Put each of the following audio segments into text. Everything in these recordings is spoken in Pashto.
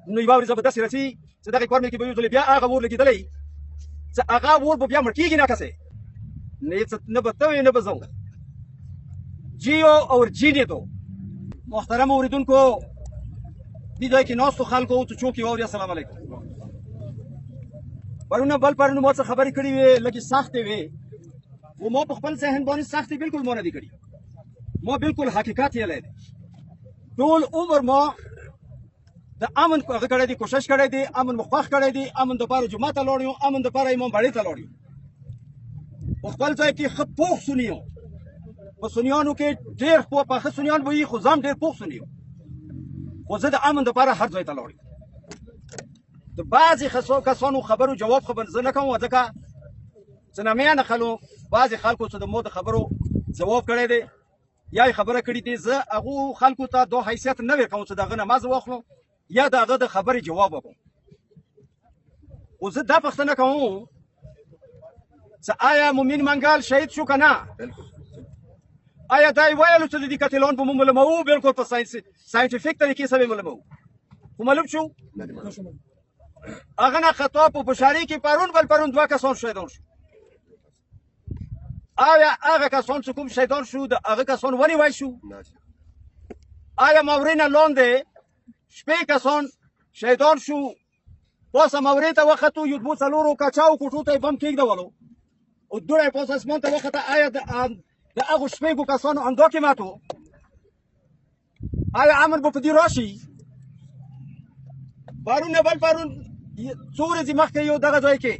نو یوه ورځ به داسې رسي چې دغه کور مې کې به یو ځل بیا هغه اور لګېدلی چې هغه اور به بیا مړ کېږي نه کسې نه به ته وې نه به زه جیو اور جینې تو محترم اوریدونکو دې ځای کې ناستو خلکو چې څوک یې واوري السلام علیکم پرونه بل پرونه ما څه خبرې کړې وې لږې سختې وې و ما په خپل ذهن باندې سختې بالکل ما نه دي کړي ما بالکل حقیقت یې دی ټول عمر ما د امن هغه کړی دی کوشش کړی دی امن مو خوښ کړی دی امن دپاره جومات ته لاړ یو امن دپاره امام باړې ته لاړ یو په خپل ځای کې ښه پوخ سني یو په سنیانو کې ډېر پاخه سنیان به وي خو ځان ډېر پوخ سني یو خو زه د امن دپاره هر ځای ته لاړ یم د بعضې کسانو خبرو جواب خبر زه نه کوم ځکه چې نامیانه بعضې خلکو چې د مو د خبرو ځواب کړی دی یا یې خبره کړې دي زه هغو خلکو ته دا حیثیت نه ورکوم چې د هغه نه مزه واخلو یا د هغه د خبرې جواب وکړم خو زه دا پوښتنه کوم چې آیا مومن منګل شهید شو که نه آیا دا یې ویلو چې د دې قتلان به مو معلوموو بالکل په ساینټیفیک طریقې سره یې معلوموو خو معلوم شو هغه نه خطا په بشاري کې پرون بل پرون دوه کسان شهیدان شو آیا هغه کسان چې کوم شهیدان شو د هغه کسان ونیوی شو آیا مورې نه لاندې شپې کسان شهیدان شو پاسه مورې ته وختو یو دوه څلورو کچاو کوټو ته یې بم کېږدولو او دوړه یې پاسه اسمان ته وخته آیا د هغو شپږو کسانو اندا کې ماتو آیا امن به په دې راشي پرون بل پرون څو ورځې مخکې یو دغه ځای کې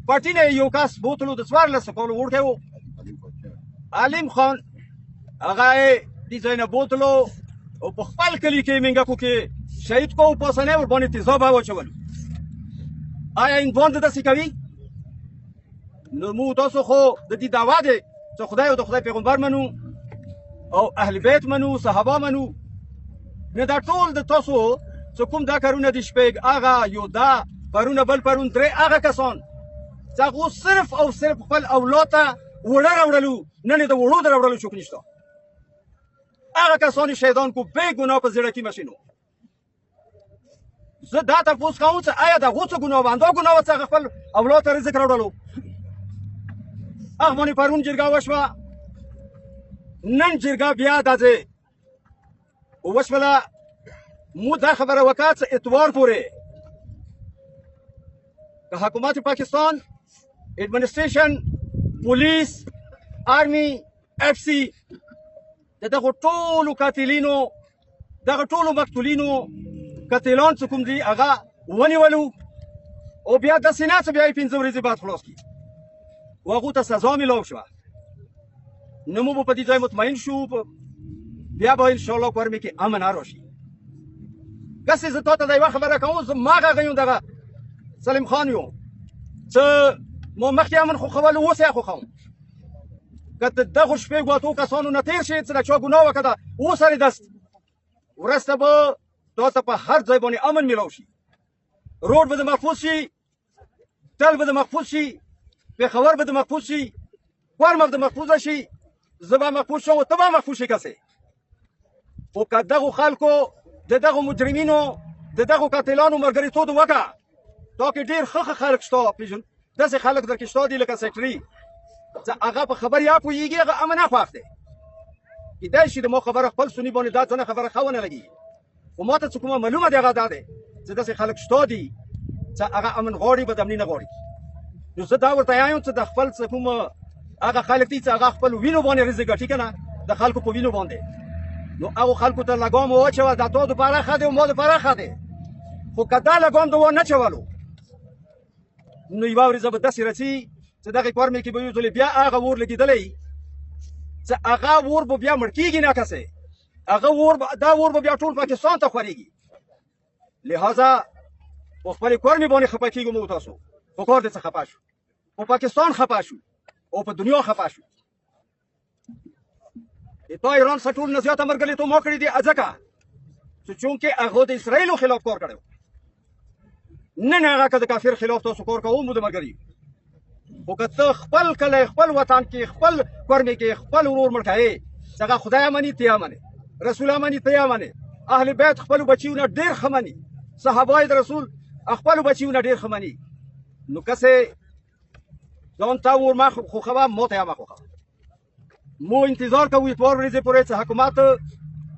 پټي نه یو کس بوتلو د 14 کالو وړکی و علیم خان هغه یې دې ځای نه بوتلو او په خپل کلي کې منګکو کې شهید کو پاسه نه ورباندې تیزاب واچولو آیا هندوان داسې کوي نو مو تاسو خو د دې دعوا دی چې خدای او د خدای پیغمبر منو او اهل بیت منو صحابه منو نه دا ټول د تاسو چې کوم دا کارونه دي شپږ هغه یو دا پرونه بل پرون درې هغه کسان چې هغو صرف او صرف خپل اولاد ته وړه راوړلو نن یې د وړو د راوړلو څوک نشته هغه کسان شهیدان کو بې ګناه په زړه کې مشینو زه دا تپوس کوم چې آیا د هغو څه ګناه وه همدا ګناه وه چې هغه خپل اولاد ته رزق راوړلو هغه باندې پرون جرګه وشوه نن جرګه بیا داسې وشوله مو دا خبره وکړه چې اتوار پورې که حکومت پاکستان ایڈمنسټریشن پولیس آرمی اف سی د دغو ټولو قاتلینو دغه ټولو مقتولینو قتلان چې کوم دي هغه ونیولو او بیا داسې نه چې بیا یې 5 ورځې بعد خلاص کړي و هغو ته سزا میلاو شوه نو مو به په دې ځای مطمئن شو بیا به انشاءالله کورمې کې امن راشي داسې زه تا ته د یوه خبره کوم زه ماغه یم دغه سلیم خان یم چې ما مخکې امن خوښولو اوس یې خوښوم که د دغو شپږو اتو کسانو نه تېر شي چې د چا ګناه وکړه اوس سره دست وروسته به تا ته په هر ځای باندې امن میلاو شي روډ به د محفوظ شي تل به د محفوظ شي پېښور به د محفوظ شي کورم به د محفوظه شي زه به محفوظ شم او ته به محفوظ شي کسې خو که دغو خلکو د دغو مجرمینو د دغو قاتلانو ملګرتوب وکړه تا کې ډېر ښه خلک شته داسې خلک در کې شته دي لکه سیکرټري چې هغه په خبر یا پوهېږي هغه امن خوښ دی کیدای شي د ما خبره خپل سني باندې دا څنګه خبره ښه ونه لګي خو ما ته چې کومه معلومه دی هغه دا دی چې داسې خلک شته دي چې هغه امن غواړي بدامني نه غواړي نو زه دا ورته وایم چې د خپل څه کومه هغه خلک دي چې هغه خپل وینو باندې رزق ګټي که نه د خلکو په وینو باندې نو هغو خلکو ته لګام واچوه دا تا دپاره ښه دی او ما دپاره ښه دی خو که دا لګام د ونه چولو نو یوه ورځ به داسې رسي چې دغې کورمې کې به یو ځلې بیا هغه اور لګېدلی چې هغه اور به بیا مړ کېږي نه کسې هغه اور دا اور به بیا ټول پاکستان ته خورېږي لهذا په خپلې کورمې باندې خفه کېږو موږ تاسو په کور دې څه خفه شو په پاکستان خفه شو او په دنیا خفه شو تا ایران سره ټول نه زیاته ملګرتوب ما کړي دي ځکه چې چونکې هغو د اسرائیلو خلاف کار کړی نن هغه که د کافر خلاف تاسو کار کوو مو د ملګري خو که ته خپل کلی خپل وطن کې خپل کورمې کې خپل ورور مړ کوې چې هغه خدای مني ته یې منې رسول مني ته یې منې اهل بیت خپلو بچیو نه ډېر ښه مني صحابه د رسول خپل بچیونه ډېر ښه مني. نو کسې ځان ته ور ما خوښوه ما ته یې مه خوښوه. مو انتظار کوو اتوار ورځې پورې چې حکومت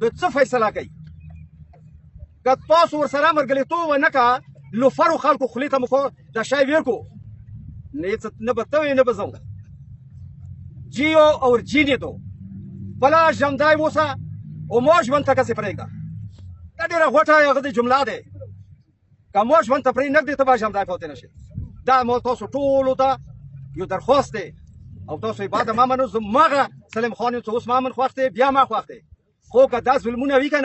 د څه فیصله کوي. که تاسو ورسره ملګرتوب ونه کړه لوفرو خلکو خولې ته مو دا شی ویل کو نه به ته نه به زه جیو اور جینے دو بلا ژوندی اوسه او ما ژوند ته کسې پرېږده. دا ډېره غوټه هغه د جمله دی. که ما ژوند ته پرې نږدې ته به ژوندی پاتې نه شي. دا ما تاسو ټولو ته یو درخواست دی او تاسو یې بعد ما منو. زمغه سلیم خان یم چې اوس ما من خوښ دی بیا ما خوښ دی. خو که دا ظلمونه وي که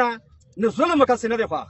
نه ظلم کسې نه دی خوښ.